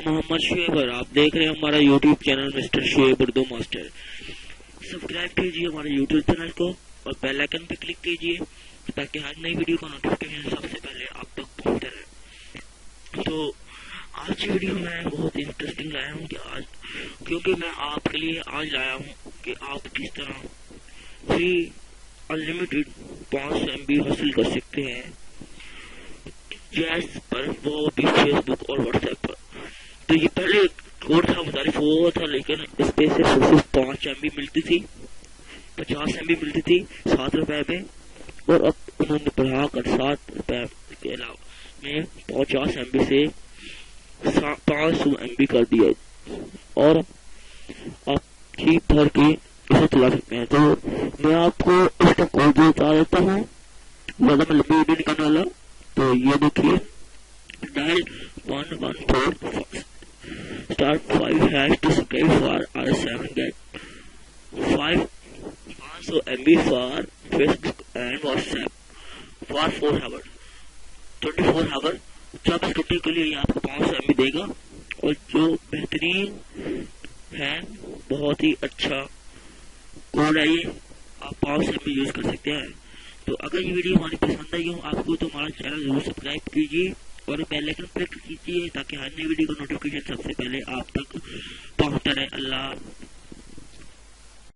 मोहम्मद शुएब और आप देख रहे हैं हमारा YouTube channel mister Shoaib Urdu master. Subscribe कीजिए हमारे यूट्यूब चैनल को और बेल आइकन पे क्लिक कीजिए ताकि हर नई वीडियो का नोटिफिकेशन सबसे पहले आप तक पहुंचता रहे। तो आज की वीडियो मैं बहुत इंटरेस्टिंग लाया हूँ क्योंकि मैं आपके लिए आज लाया हूँ कि आप किस तरह फ्री अनलिमिटेड 500 MB हासिल कर सकते हैं जैस पर, वो भी फेसबुक और व्हाट्सएप पर। तो ये पहले कोड था मुतारिफ हुआ था, लेकिन इस पे सिर्फ 5 MB मिलती थी, 50 MB मिलती थी 7 रुपए पे, और अब उन्होंने बढ़ाकर 7 रुपए के अलावा में 50 MB से 500 MB कर दिया और आप जी भर के इसे चला सकते हैं। तो मैं आपको इसका कोड बता देता हूँ, ज्यादा मैं लंबी वीडियो निकालने वाला। तो ये देखिए, dial 114 star 5# to subscribe for R7 get 500 MB for Facebook and WhatsApp for 4 hours 24 hours 24 घंटे के लिए ये आपको 500 MB देगा। और जो बेहतरीन है, बहुत ही अच्छा कोड है ये, आप 500 MB यूज कर सकते हैं। तो अगर ये वीडियो हमारी पसंद आई हो आपको तो हमारा चैनल जरूर सब्सक्राइब कीजिए और बेल आइकन पर क्लिक कीजिए ताकि हर नई वीडियो का नोटिफिकेशन सबसे पहले आप तक पहुंचता रहे। अल्लाह।